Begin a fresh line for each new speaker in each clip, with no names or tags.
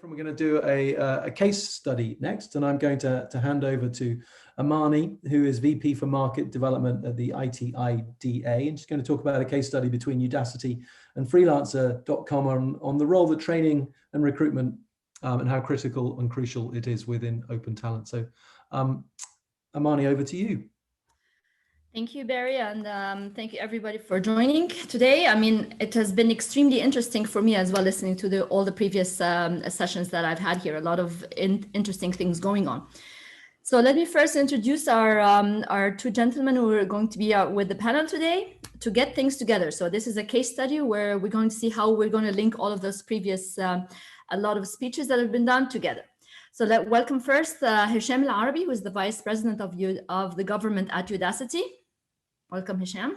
We're going to do a case study next, and I'm going to hand over to Amani, who is VP for Market Development at the ITIDA, and she's going to talk about a case study between Udacity and freelancer.com on the role that training and recruitment and how critical and crucial it is within open talent. So Amani, over to you.
Thank you, Barry, and thank you everybody for joining today. I mean, it has been extremely interesting for me as well, listening to all the previous sessions that I've had here. A lot of interesting things going on. So let me first introduce our two gentlemen who are going to be with the panel today to get things together. So this is a case study where we're going to see how we're going to link all of those previous, a lot of speeches that have been done together. So welcome first Hisham Al-Arabi, who is the Vice President of the government at Udacity. Welcome, Hisham.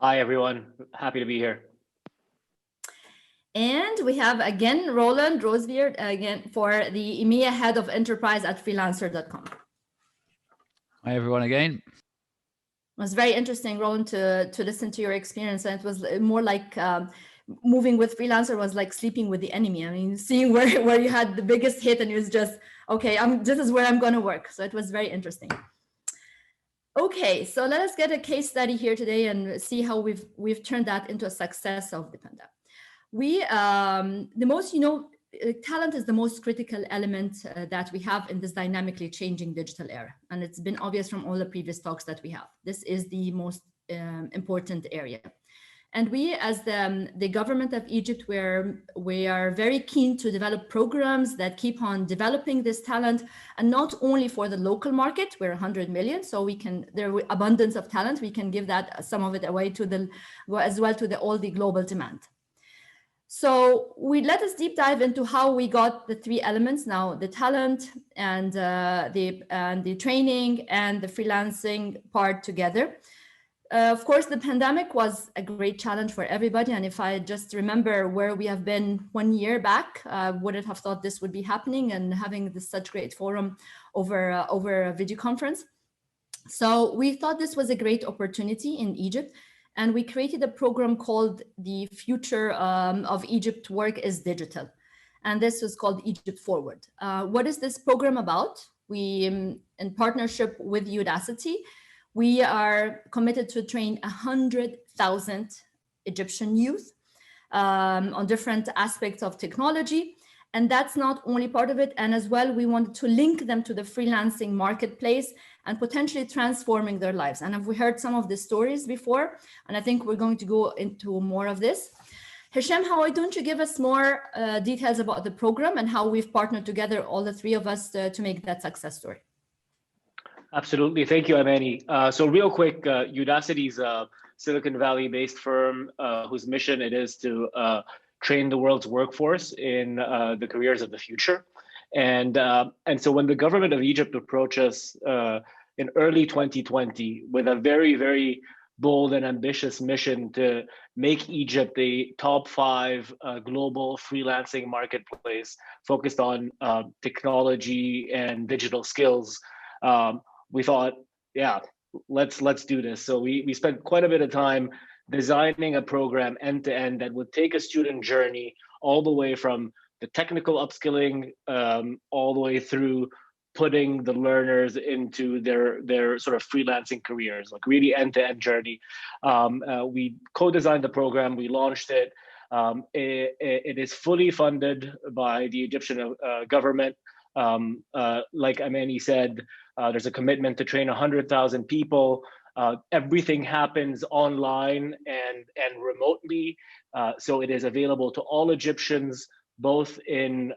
Hi, everyone. Happy to be here.
And we have again Roland Rosebeard again for the EMEA Head of Enterprise at freelancer.com.
Hi, everyone again.
It was very interesting, Roland, to listen to your experience. And it was more like moving with freelancer was like sleeping with the enemy. I mean, seeing where you had the biggest hit and it was just, okay, this is where I'm going to work. So it was very interesting. Okay, so let us get a case study here today and see how we've turned that into a success of the pandemic. Talent is the most critical element that we have in this dynamically changing digital era. And it's been obvious from all the previous talks that we have. This is the most important area. And we, as the government of Egypt, we are very keen to develop programs that keep on developing this talent, and not only for the local market. We're 100 million, so there is abundance of talent. We can give that some of it away to all the global demand. So let us deep dive into how we got the three elements now: the talent and the training and the freelancing part together. Of course, the pandemic was a great challenge for everybody. And if I just remember where we have been 1 year back, wouldn't have thought this would be happening and having such great forum over a video conference. So we thought this was a great opportunity in Egypt. And we created a program called The Future of Egypt Work is Digital. And this was called Egypt Forward. What is this program about? We, in partnership with Udacity, we are committed to train 100,000 Egyptian youth on different aspects of technology. And that's not only part of it. And as well, we wanted to link them to the freelancing marketplace and potentially transforming their lives. And we heard some of the stories before, and I think we're going to go into more of this. Hisham, why don't you give us more details about the program and how we've partnered together, all the three of us, to make that success story?
Absolutely. Thank you, Amani. So real quick, Udacity is a Silicon Valley-based firm whose mission it is to train the world's workforce in the careers of the future. And so when the government of Egypt approached us in early 2020 with a very, very bold and ambitious mission to make Egypt the top 5 global freelancing marketplace focused on technology and digital skills, we thought, yeah, let's do this. So we spent quite a bit of time designing a program end to end that would take a student journey all the way from the technical upskilling all the way through putting the learners into their sort of freelancing careers, like really end-to-end journey. We co-designed the program, we launched it. It is fully funded by the Egyptian government. Like Amani said, there's a commitment to train 100,000 people. Everything happens online and remotely. So it is available to all Egyptians, both in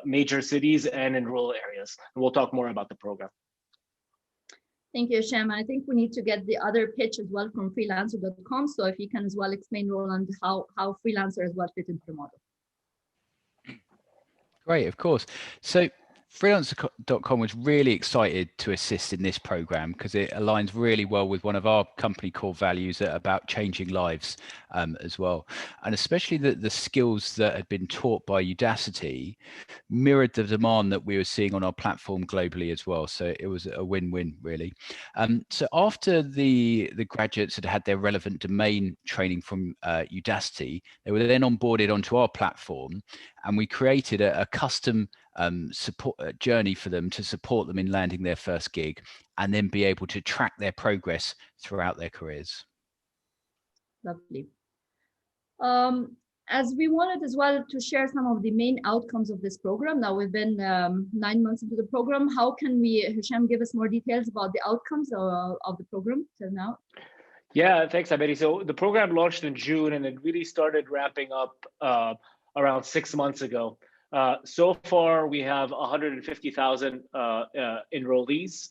major cities and in rural areas. And we'll talk more about the program.
Thank you, Hisham. I think we need to get the other pitch as well from freelancer.com. So if you can as well explain, Roland, how freelancer as well fit into the model.
Great, of course. So Freelancer.com was really excited to assist in this program because it aligns really well with one of our company core values about changing lives as well. And especially the skills that had been taught by Udacity mirrored the demand that we were seeing on our platform globally as well. So it was a win-win really. So after the graduates had their relevant domain training from Udacity, they were then onboarded onto our platform, and we created a custom support journey for them to support them in landing their first gig, and then be able to track their progress throughout their careers.
Lovely. As we wanted as well to share some of the main outcomes of this program. Now we've been 9 months into the program. How can we, Hisham, give us more details about the outcomes of the program till now?
Yeah, thanks, Abedi. So the program launched in June, and it really started ramping up around 6 months ago. So far, we have 150,000 enrollees.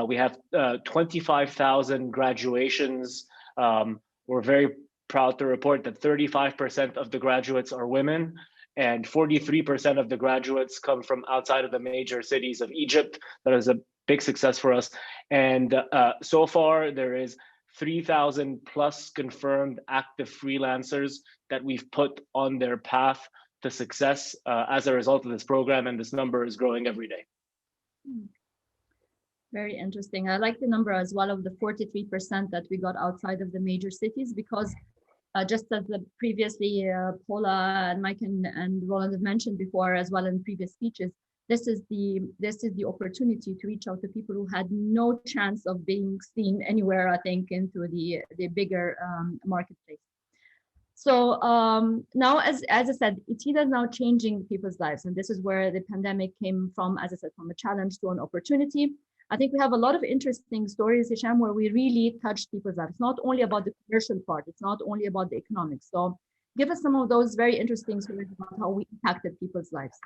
We have 25,000 graduations. We're very proud to report that 35% of the graduates are women, and 43% of the graduates come from outside of the major cities of Egypt. That is a big success for us. And so far, there is 3,000 plus confirmed active freelancers that we've put on their path to success as a result of this program, and this number is growing every day.
Very interesting. I like the number as well of the 43% that we got outside of the major cities, because just as previously Paula and Mike and Roland have mentioned before as well in previous speeches, this is the opportunity to reach out to people who had no chance of being seen anywhere, I think, into the bigger marketplace. So now, as I said, ITIDA is now changing people's lives. And this is where the pandemic came from, as I said, from a challenge to an opportunity. I think we have a lot of interesting stories, Hisham, where we really touched people's lives. It's not only about the commercial part, it's not only about the economics. So give us some of those very interesting stories about how we impacted people's lives.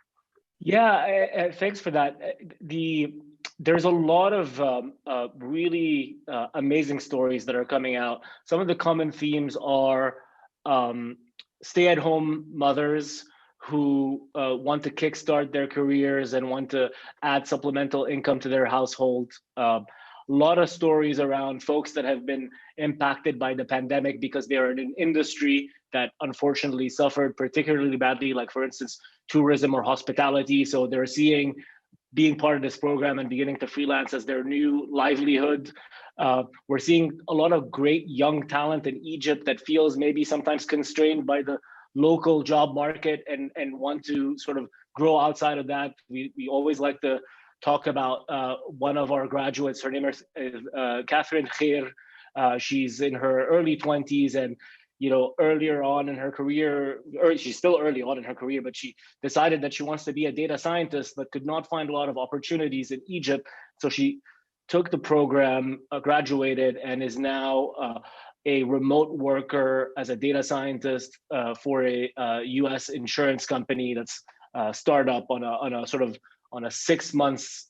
Yeah, thanks for that. There's a lot of really amazing stories that are coming out. Some of the common themes are stay-at-home mothers who want to kickstart their careers and want to add supplemental income to their household. A lot of stories around folks that have been impacted by the pandemic because they are in an industry that unfortunately suffered particularly badly, like for instance, tourism or hospitality. So they're seeing being part of this program and beginning to freelance as their new livelihood. We're seeing a lot of great young talent in Egypt that feels maybe sometimes constrained by the local job market and want to sort of grow outside of that. We always like to talk about one of our graduates. Her name is Catherine Khair. She's in her early 20s, and earlier on in her career, or she's still early on in her career, but she decided that she wants to be a data scientist, but could not find a lot of opportunities in Egypt. So she took the program, graduated, and is now a remote worker as a data scientist for a US insurance company that's a startup on a 6 months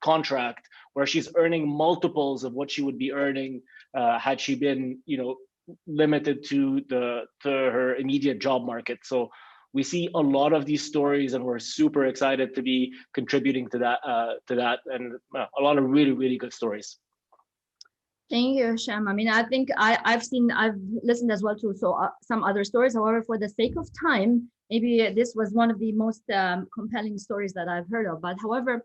contract, where she's earning multiples of what she would be earning had she been, limited to her immediate job market. So we see a lot of these stories, and we're super excited to be contributing to that, and a lot of really, really good stories.
Thank you, Hisham. I mean, I think I've listened as well to some other stories. However, for the sake of time, maybe this was one of the most compelling stories that I've heard of. But however,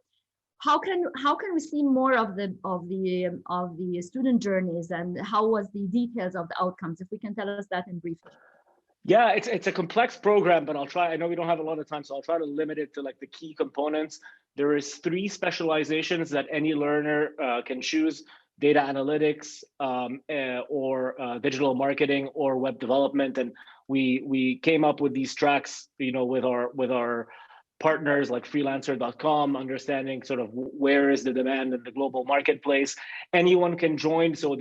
how can we see more of the student journeys, and how was the details of the outcomes? If we can tell us that in brief.
Yeah, it's a complex program, but I'll try. I know we don't have a lot of time, so I'll try to limit it to like the key components. There is 3 specializations that any learner can choose: data analytics, or digital marketing, or web development. And we came up with these tracks, with our partners like freelancer.com, understanding sort of where is the demand in the global marketplace. Anyone can join. So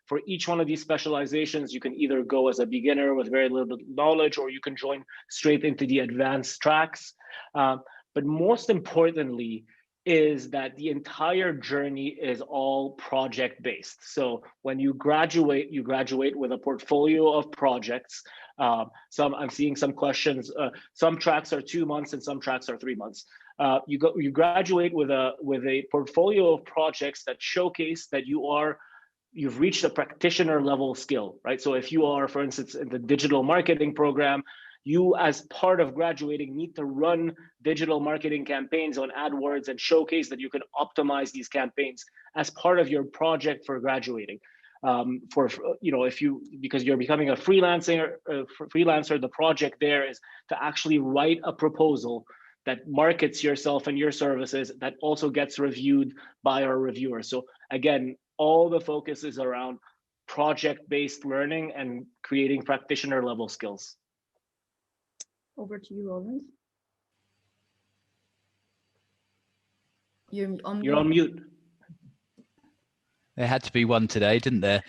for each one of these specializations, you can either go as a beginner with very little knowledge, or you can join straight into the advanced tracks. But most importantly, is that the entire journey is all project based. So when you graduate with a portfolio of projects. I'm seeing some questions. Some tracks are 2 months and some tracks are 3 months. You graduate with a portfolio of projects that showcase that you've reached a practitioner level skill, right? So if you are, for instance, in the digital marketing program, you, as part of graduating, need to run digital marketing campaigns on AdWords and showcase that you can optimize these campaigns as part of your project for graduating. Because you're becoming a freelancer, the project there is to actually write a proposal that markets yourself and your services that also gets reviewed by our reviewers. So again, all the focus is around project-based learning and creating practitioner level skills.
Over to you, Roland. You're on
mute.
There had to be one today, didn't there?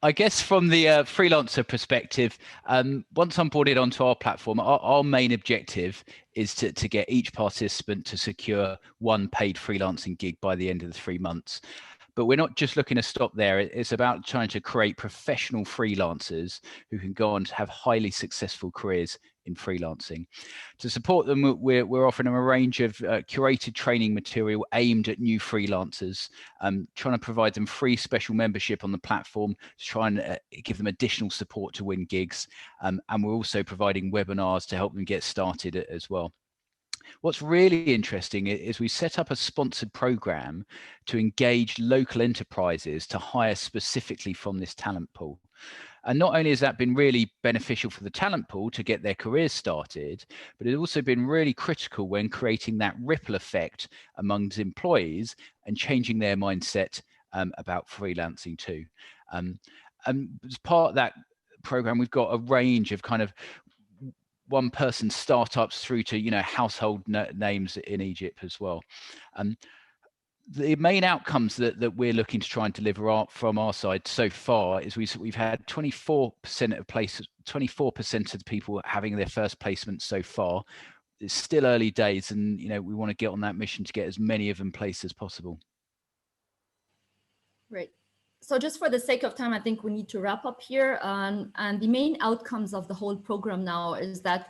I guess from the freelancer perspective, once onboarded onto our platform, our main objective is to get each participant to secure one paid freelancing gig by the end of the 3 months. But we're not just looking to stop there. It's about trying to create professional freelancers who can go on to have highly successful careers in freelancing. To support them, we're offering them a range of curated training material aimed at new freelancers, trying to provide them free special membership on the platform to try and give them additional support to win gigs. And we're also providing webinars to help them get started as well. What's really interesting is we set up a sponsored program to engage local enterprises to hire specifically from this talent pool. And not only has that been really beneficial for the talent pool to get their careers started, but it's also been really critical when creating that ripple effect amongst employees and changing their mindset about freelancing too. And as part of that program, we've got a range of kind of one-person startups through to household names in Egypt as well. The main outcomes that we're looking to try and deliver from our side so far is we've had 24% of the people having their first placement so far. It's still early days, and we want to get on that mission to get as many of them placed as possible.
Great. So just for the sake of time, I think we need to wrap up here. And the main outcomes of the whole program now is that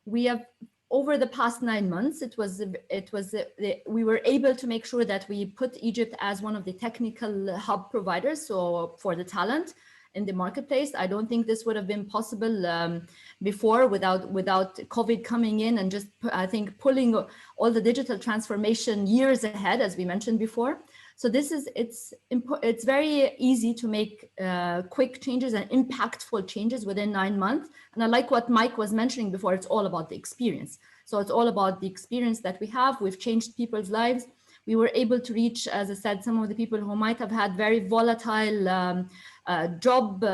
we have, over the past 9 months, we were able to make sure that we put Egypt as one of the technical hub providers. So for the talent in the marketplace, I don't think this would have been possible before without COVID coming in and just, I think, pulling all the digital transformation years ahead, as we mentioned before. So it's very easy to make quick changes and impactful changes within 9 months. And I like what Mike was mentioning before, it's all about the experience. So it's all about the experience that we have. We've changed people's lives. We were able to reach, as I said, some of the people who might have had very volatile job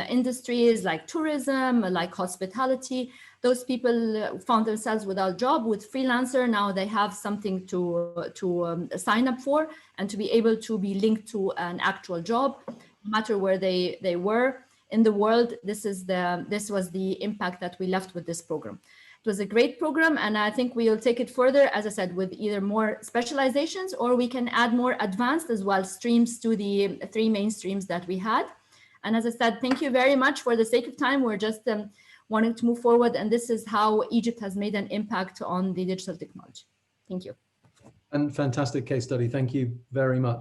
industries like tourism, like hospitality. Those people found themselves without job. With Freelancer, now they have something to sign up for and to be able to be linked to an actual job, no matter where they were in the world. This was the impact that we left with this program. It was a great program, and I think we'll take it further, as I said, with either more specializations, or we can add more advanced as well streams to the 3 main streams that we had. And as I said, thank you very much. For the sake of time, we're just wanting to move forward, and this is how Egypt has made an impact on the digital technology. Thank you.
And fantastic case study. Thank you very much.